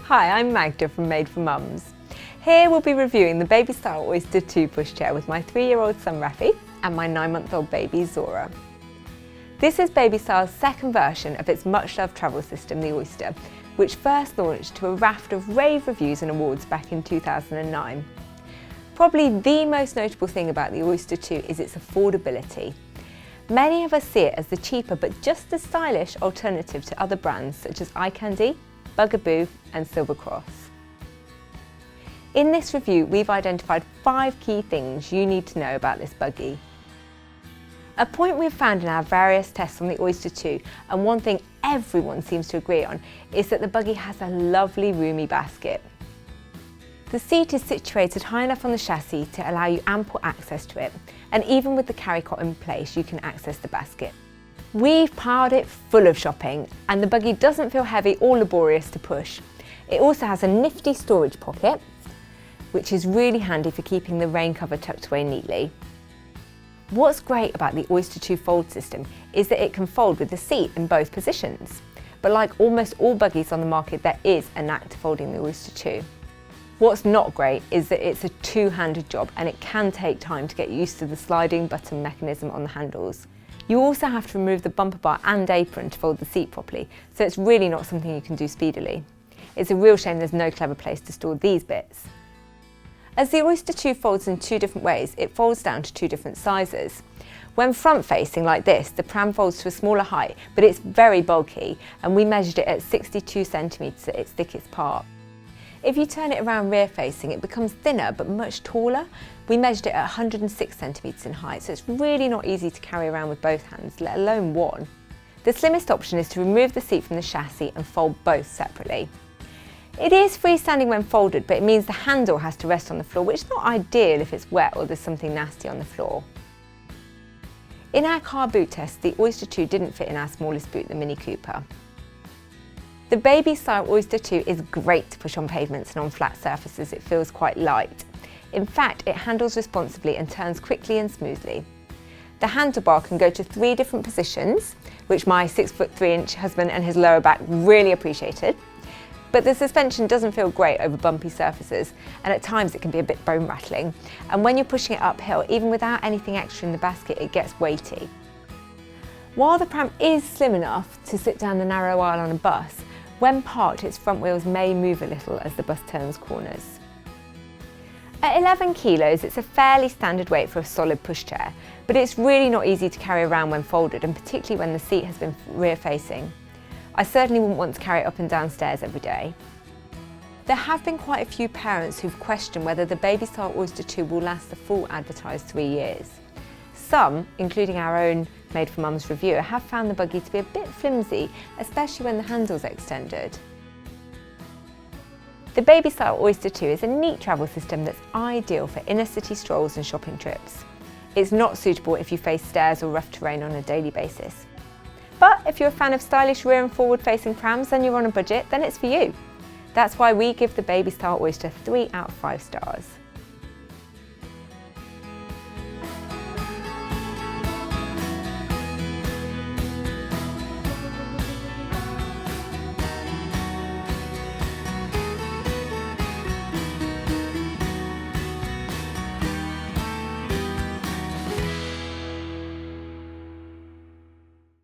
Hi, I'm Magda from MadeForMums. Here we'll be reviewing the BabyStyle Oyster 2 pushchair with my 3-year-old son Rafi and my 9-month-old baby Zora. This is BabyStyle's second version of its much-loved travel system, the Oyster, which first launched to a raft of rave reviews and awards back in 2009. Probably the most notable thing about the Oyster 2 is its affordability. Many of us see it as the cheaper but just as stylish alternative to other brands such as Eye Candy, Bugaboo and Silver Cross. In this review, we've identified 5 key things you need to know about this buggy. A point we've found in our various tests on the Oyster 2, and one thing everyone seems to agree on, is that the buggy has a lovely roomy basket. The seat is situated high enough on the chassis to allow you ample access to it, and even with the carry cot in place you can access the basket. We've piled it full of shopping, and the buggy doesn't feel heavy or laborious to push. It also has a nifty storage pocket, which is really handy for keeping the rain cover tucked away neatly. What's great about the Oyster 2 fold system is that it can fold with the seat in both positions. But like almost all buggies on the market, there is a knack to folding the Oyster 2. What's not great is that it's a two-handed job and it can take time to get used to the sliding button mechanism on the handles. You also have to remove the bumper bar and apron to fold the seat properly, so it's really not something you can do speedily. It's a real shame there's no clever place to store these bits. As the Oyster 2 folds in 2 different ways, it folds down to 2 different sizes. When front-facing like this, the pram folds to a smaller height, but it's very bulky, and we measured it at 62 centimetres at its thickest part. If you turn it around rear-facing, it becomes thinner but much taller. We measured it at 106 centimetres in height, so it's really not easy to carry around with both hands, let alone one. The slimmest option is to remove the seat from the chassis and fold both separately. It is freestanding when folded, but it means the handle has to rest on the floor, which is not ideal if it's wet or there's something nasty on the floor. In our car boot test, the Oyster 2 didn't fit in our smallest boot, the Mini Cooper. The BabyStyle Oyster 2 is great to push on pavements and on flat surfaces. It feels quite light. In fact, it handles responsibly and turns quickly and smoothly. The handlebar can go to 3 different positions, which my 6'3" husband and his lower back really appreciated. But the suspension doesn't feel great over bumpy surfaces, and at times it can be a bit bone rattling. And when you're pushing it uphill, even without anything extra in the basket, it gets weighty. While the pram is slim enough to sit down the narrow aisle on a bus, when parked, its front wheels may move a little as the bus turns corners. At 11 kilos, it's a fairly standard weight for a solid pushchair, but it's really not easy to carry around when folded, and particularly when the seat has been rear-facing. I certainly wouldn't want to carry it up and down stairs every day. There have been quite a few parents who've questioned whether the BabyStyle Oyster 2 will last the full advertised 3 years. Some, including our own MadeForMums reviewer, have found the buggy to be a bit flimsy, especially when the handle's extended. The BabyStyle Oyster 2 is a neat travel system that's ideal for inner city strolls and shopping trips. It's not suitable if you face stairs or rough terrain on a daily basis. But if you're a fan of stylish rear and forward facing prams and you're on a budget, then it's for you. That's why we give the BabyStyle Oyster 3 out of 5 stars.